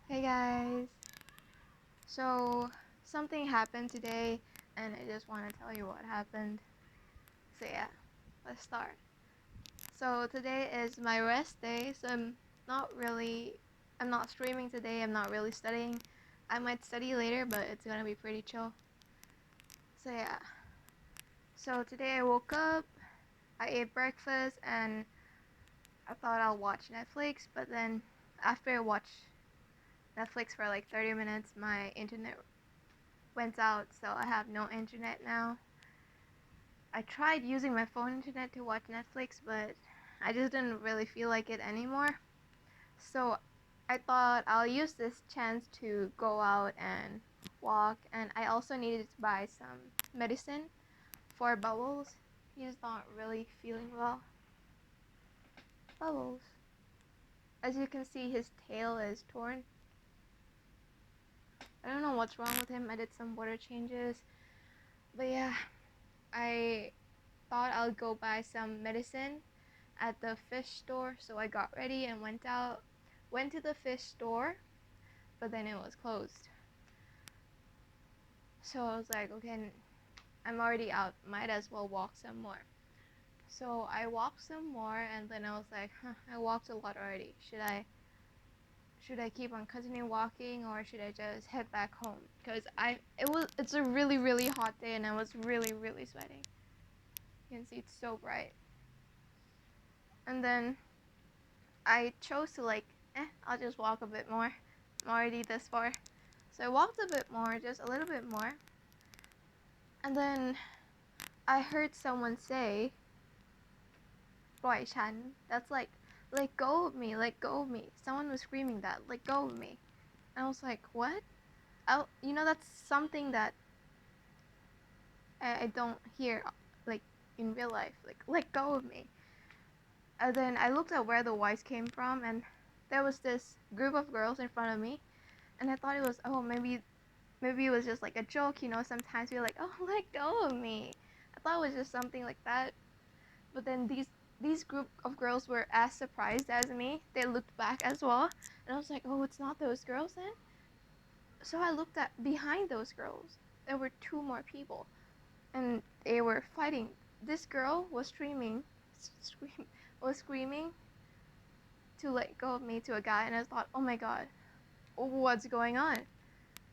Hey guys, so something happened today and I just want to tell you what happened. So yeah, let's start. So today is my rest day, so I'm not streaming today, I'm not really studying. I might study later, but it's gonna be pretty chill. So yeah, so today I woke up, I ate breakfast, and I thought I'll watch Netflix, but then after I watched Netflix for like 30 minutes, my internet went out, so I have no internet now. I tried using my phone internet to watch Netflix, but I just didn't really feel like it anymore. So I thought I'll use this chance to go out and walk, and I also needed to buy some medicine for Bubbles. He's not really feeling well. Bubbles. As you can see, his tail is torn. I don't know what's wrong with him. I did some water changes. But yeah, I thought I'll go buy some medicine at the fish store, so I got ready and went to the fish store, but then it was closed. So I was like, okay, I'm already out, might as well walk some more. So I walked some more, and then I was like, I walked a lot already. Should I keep on continue walking, or should I just head back home? Because it's a really hot day, and I was really sweating. You can see it's so bright. And then I chose to I'll just walk a bit more. I'm already this far. So I walked a bit more, just a little bit more. And then I heard someone say, "Boy Chan," that's like, "Let go of me, let go of me." Someone was screaming that, "Let go of me." And I was like, what? That's something that I don't hear, like, in real life. Like, let go of me. And then I looked at where the voice came from, and there was this group of girls in front of me. And I thought it was, oh, maybe it was just like a joke, sometimes we're like, oh, let go of me. I thought it was just something like that. But then these group of girls were as surprised as me. They looked back as well, and I was like, oh, it's not those girls then. So I looked at behind those girls. There were two more people, and they were fighting. This girl was screaming to let go of me to a guy, and I thought, oh my god, what's going on?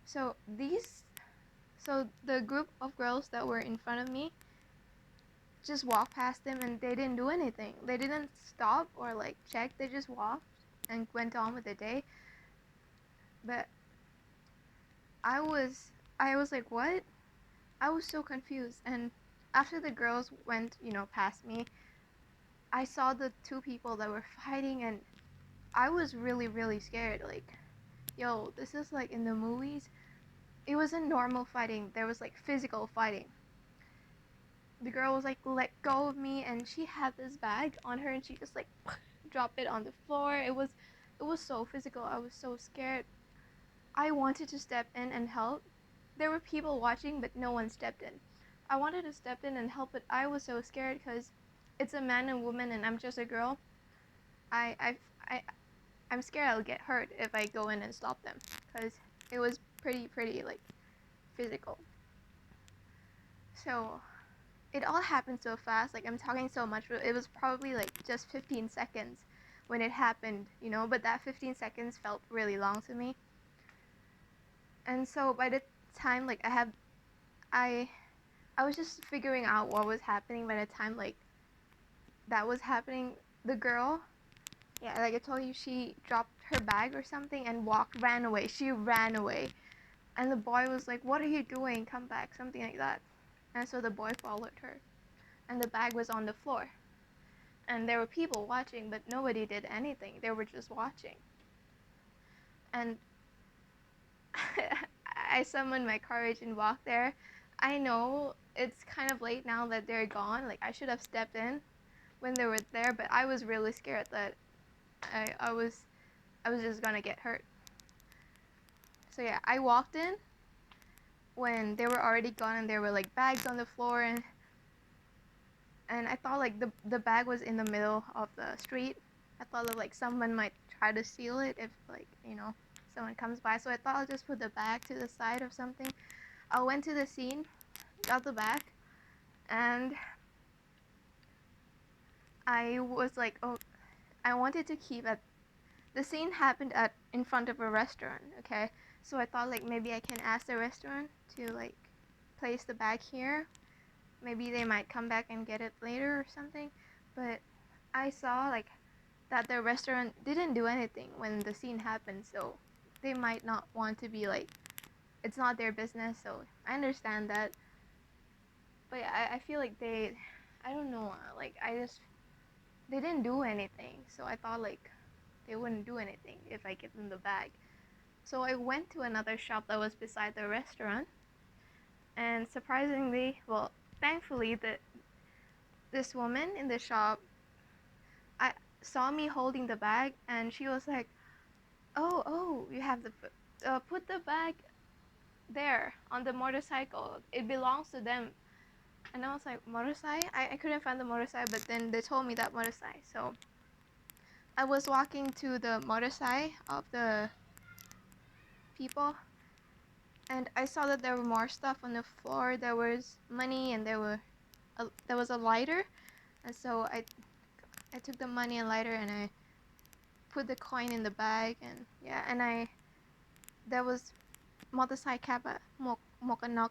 So the group of girls that were in front of me just walked past them, and they didn't do anything. They didn't stop or like check. They just walked and went on with the day. But I was like, what? I was so confused. And after the girls went, past me, I saw the two people that were fighting, and I was really scared. Like, yo, this is like in the movies. It wasn't normal fighting. There was like physical fighting. The girl was like, let go of me, and she had this bag on her, and she just like dropped it on the floor. It was so physical. I was so scared. I wanted to step in and help. There were people watching, but no one stepped in. I wanted to step in and help, but I was so scared because it's a man and woman, and I'm just a girl. I I I I'm scared I'll get hurt if I go in and stop them, because it was pretty like physical. So it all happened so fast. Like, I'm talking so much, but it was probably like just 15 seconds when it happened, but that 15 seconds felt really long to me. And so by the time like I I was just figuring out what was happening by the time like that was happening. The girl, yeah, like I told you, she dropped her bag or something and ran away. She ran away. And the boy was like, "What are you doing? Come back," something like that. And so the boy followed her. And the bag was on the floor. And there were people watching, but nobody did anything. They were just watching. And I summoned my courage and walked there. I know it's kind of late now that they're gone. Like, I should have stepped in when they were there, but I was really scared that I was just gonna get hurt. So yeah, I walked in when they were already gone, and there were like bags on the floor, and I thought like the bag was in the middle of the street. I thought that like someone might try to steal it if like someone comes by. So I thought I'll just put the bag to the side of something. I went to the scene, got the bag, and I was like, oh, I wanted to keep at the scene happened at in front of a restaurant, okay? So I thought like maybe I can ask the restaurant to like place the bag here. Maybe they might come back and get it later or something. But I saw like that the restaurant didn't do anything when the scene happened, so they might not want to be like, it's not their business, so I understand that. But yeah, I feel like I don't know, like they didn't do anything, so I thought like they wouldn't do anything if I give them the bag. So I went to another shop that was beside the restaurant, and surprisingly, well, thankfully, this woman in the shop, I saw me holding the bag, and she was like, "Oh, you have put the bag there on the motorcycle. It belongs to them." And I was like, "Motorcycle?" I couldn't find the motorcycle, but then they told me that motorcycle. So I was walking to the motorcycle of the people, and I saw that there were more stuff on the floor. There was money, and there was a lighter, and so I took the money and lighter, and I put the coin in the bag, and yeah, and there was motorcycle cap, mokanok,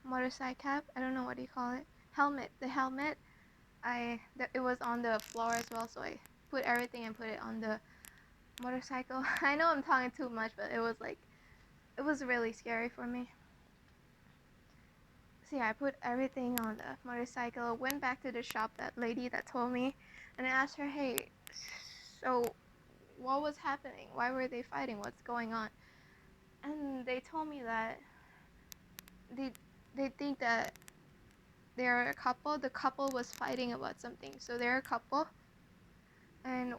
motorcycle cap. I don't know what do you call it. Helmet. The helmet. It was on the floor as well, so I put everything and put it on the motorcycle. I know I'm talking too much, but it was really scary for me. So yeah, I put everything on the motorcycle, went back to the shop, that lady that told me, and I asked her, hey, so what was happening? Why were they fighting? What's going on? And they told me that they they think that they're a couple. The couple was fighting about something. So they're a couple, and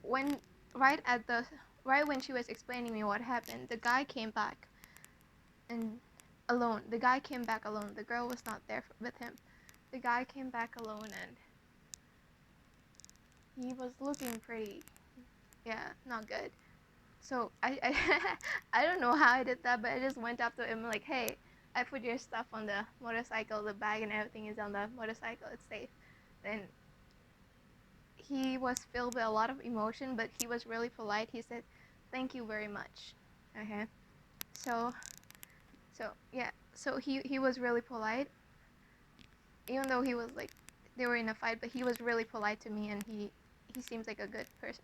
right at the right when she was explaining me what happened, the guy came back and alone. The guy came back alone. The girl was not there with him. The guy came back alone, and he was looking pretty, yeah, not good. So I don't know how I did that, but I just went up to him like, hey, I put your stuff on the motorcycle, the bag and everything is on the motorcycle, it's safe. Then he was filled with a lot of emotion, but he was really polite. He said, thank you very much. Okay. So yeah, so he was really polite, even though he was like, they were in a fight, but he was really polite to me, and he seems like a good person.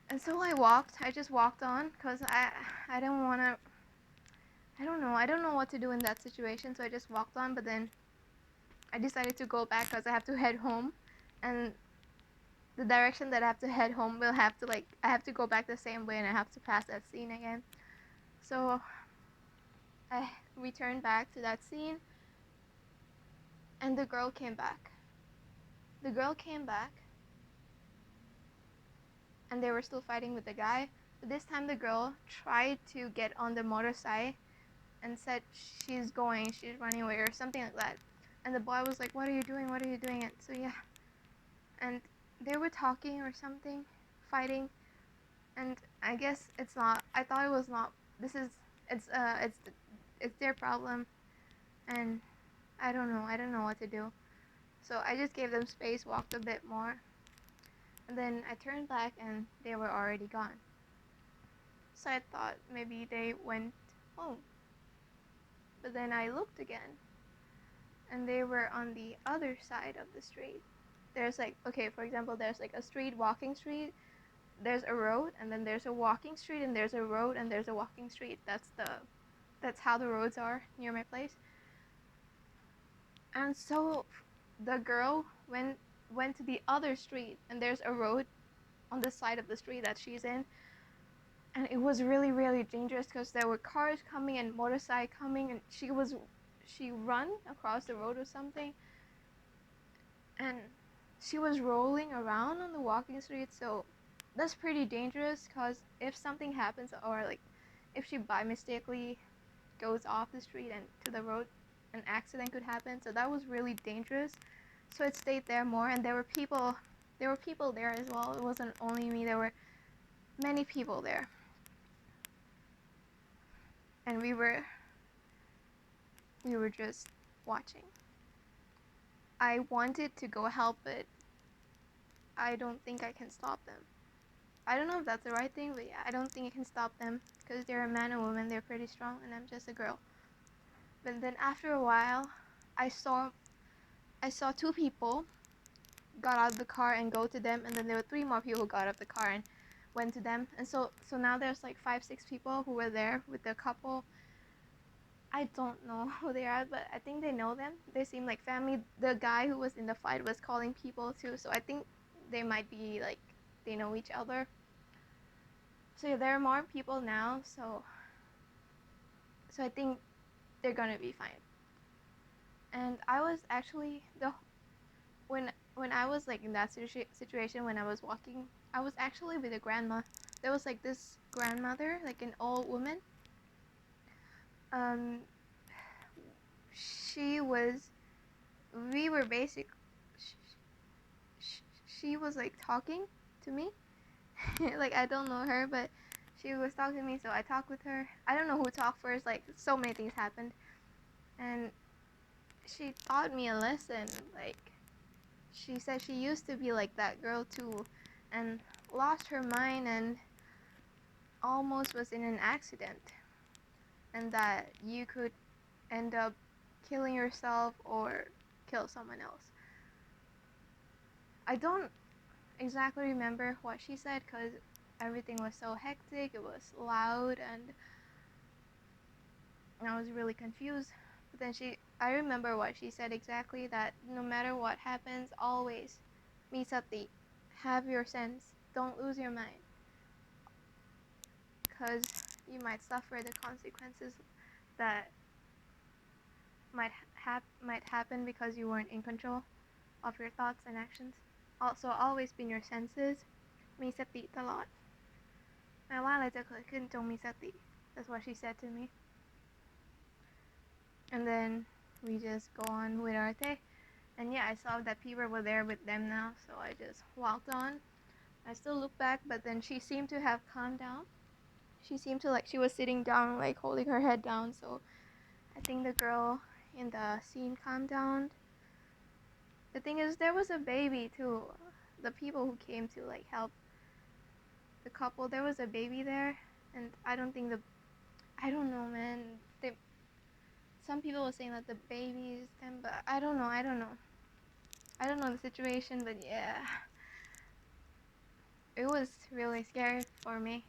And so I just walked on, because I don't want to, I don't know what to do in that situation, so I just walked on, but then I decided to go back because I have to head home, and the direction that I have to head home will have to like, I have to go back the same way, and I have to pass that scene again. So I returned back to that scene, and the girl came back. The girl came back, and they were still fighting with the guy, but this time the girl tried to get on the motorcycle and said she's running away or something like that. And the boy was like, what are you doing? What are you doing? And so yeah, and they were talking or something, fighting, and I guess it's not. I thought it was not. This is it's their problem, and I don't know. I don't know what to do. So I just gave them space, walked a bit more, and then I turned back, and they were already gone. So I thought maybe they went home. But then I looked again, and they were on the other side of the street. There's like, okay, for example, there's like a street, walking street, there's a road, and then there's a walking street, and there's a road, and there's a walking street. That's how the roads are near my place. And so the girl went to the other street, and there's a road on the side of the street that she's in, and it was really, really dangerous because there were cars coming and motorcycle coming, and she run across the road or something, and she was rolling around on the walking street. So that's pretty dangerous, because if something happens, or like if she by mistakenly goes off the street and to the road, an accident could happen. So that was really dangerous. So it stayed there more, and there were people there as well. It wasn't only me, there were many people there. and we were just watching. I wanted to go help, but I don't think I can stop them. I don't know if that's the right thing, but yeah, I don't think I can stop them because they're a man and woman. They're pretty strong, and I'm just a girl. But then after a while, I saw I saw two people got out of the car and go to them, and then there were three more people who got out of the car and went to them. And so now there's like 5, 6 people who were there with the couple. I don't know who they are, but I think they know them. They seem like family. The guy who was in the fight was calling people too, so I think they might be like they know each other. So yeah, there are more people now, so I think they're gonna be fine. And I was actually the when I was like in that situation when I was walking, I was actually with a grandma. There was like this grandmother, like an old woman. Um, she was. We were basic. She was like talking to me. Like I don't know her, but she was talking to me, so I talked with her. I don't know who talked first. Like so many things happened, and she taught me a lesson. Like she said she used to be like that girl too, and lost her mind and almost was in an accident, and that you could end up killing yourself or kill someone else. I don't exactly remember what she said because everything was so hectic, it was loud, and I was really confused. But then I remember what she said exactly, that no matter what happens, always, misati, have your sense, don't lose your mind, because you might suffer the consequences that might happen because you weren't in control of your thoughts and actions. Also, always be in your senses. มีสติตลอดแม้ว่าอะไรจะเกิดขึ้นจงมีสติ That's what she said to me. And then we just go on with our day. And yeah, I saw that people were there with them now, so I just walked on. I still look back, but then she seemed to have calmed down. She seemed to like she was sitting down, like holding her head down, so I think the girl in the scene calmed down. The thing is, there was a baby too. The people who came to like help the couple, there was a baby there, and I don't think I don't know, man. Some people were saying that the baby is them, but I don't know. I don't know the situation, but yeah, it was really scary for me,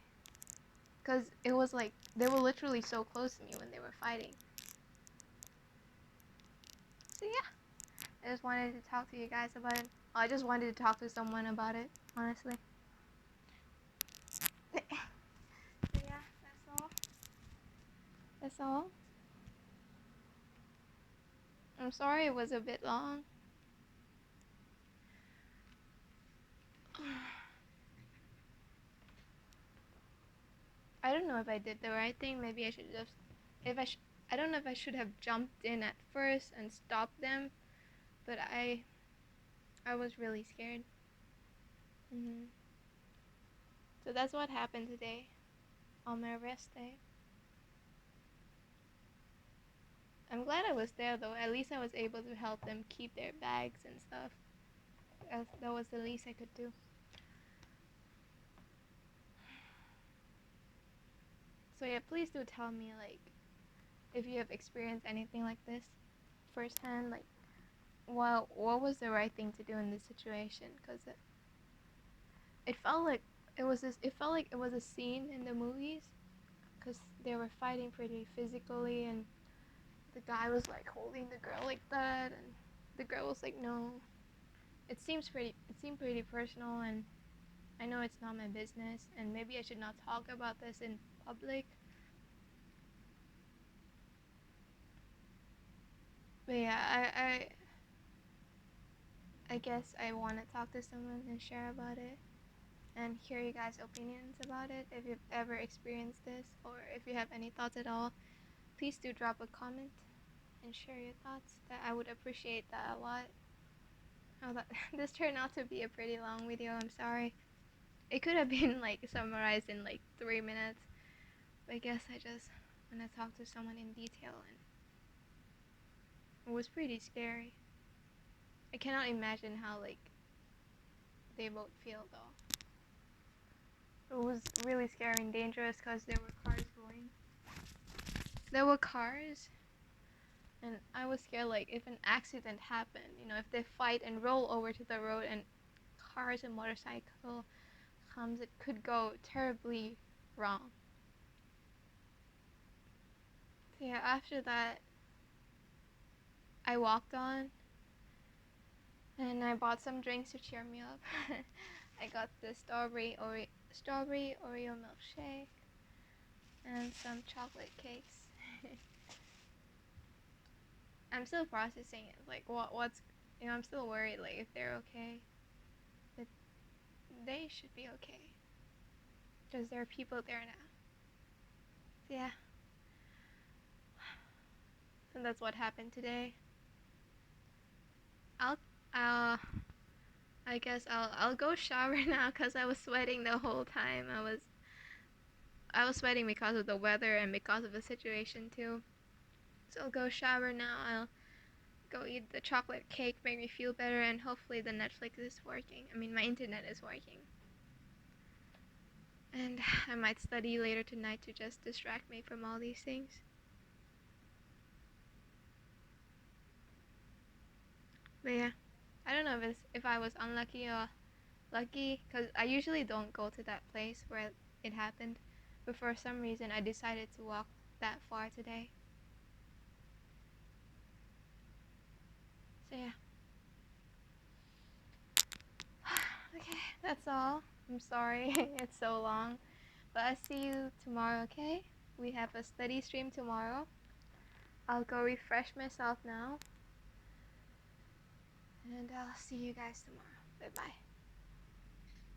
cause it was like they were literally so close to me when they were fighting. So yeah, I just wanted to talk to you guys about it. I just wanted to talk to someone about it, honestly. So yeah, that's all. That's all. I'm sorry it was a bit long. I don't know if I did the right thing. Maybe I should just, if I, I don't know if I should have jumped in at first and stopped them, but I was really scared. hmm So that's what happened today on my rest day. I'm glad I was there though. At least I was able to help them keep their bags and stuff. That was the least I could do. So yeah, please do tell me like if you have experienced anything like this firsthand. Like, what was the right thing to do in this situation? Because it felt like it was this. It felt like it was a scene in the movies because they were fighting pretty physically, and the guy was like holding the girl like that, and the girl was like, no. It seemed pretty personal, and I know it's not my business, and maybe I should not talk about this in public. But yeah, I guess I want to talk to someone and share about it and hear you guys' opinions about it. If you've ever experienced this or if you have any thoughts at all, please do drop a comment and share your thoughts. That I would appreciate that a lot. Oh, this turned out to be a pretty long video. I'm sorry. It could have been like summarized in like 3 minutes, but I guess I just when I talked to someone in detail, and it was pretty scary. I cannot imagine how they both feel though. It was really scary and dangerous because there were cars going. There were cars, and I was scared if an accident happened, if they fight and roll over to the road and cars and motorcycle comes, it could go terribly wrong. So yeah, after that, I walked on and I bought some drinks to cheer me up. I got the strawberry Oreo milkshake and some chocolate cakes. I'm still processing it. What's I'm still worried if they're okay. But they should be okay because there are people there now. So yeah. And that's what happened today. I'll uh I guess I'll go shower now because I was sweating the whole time. I was sweating because of the weather and because of the situation too. So I'll go shower now. I'll go eat the chocolate cake, make me feel better, and hopefully the Netflix is working. I mean, my internet is working. And I might study later tonight to just distract me from all these things. But yeah, I don't know if I was unlucky or lucky, because I usually don't go to that place where it happened. But for some reason, I decided to walk that far today. So yeah. Okay, that's all. I'm sorry it's so long. But I'll see you tomorrow, okay? We have a study stream tomorrow. I'll go refresh myself now. And I'll see you guys tomorrow. Bye bye.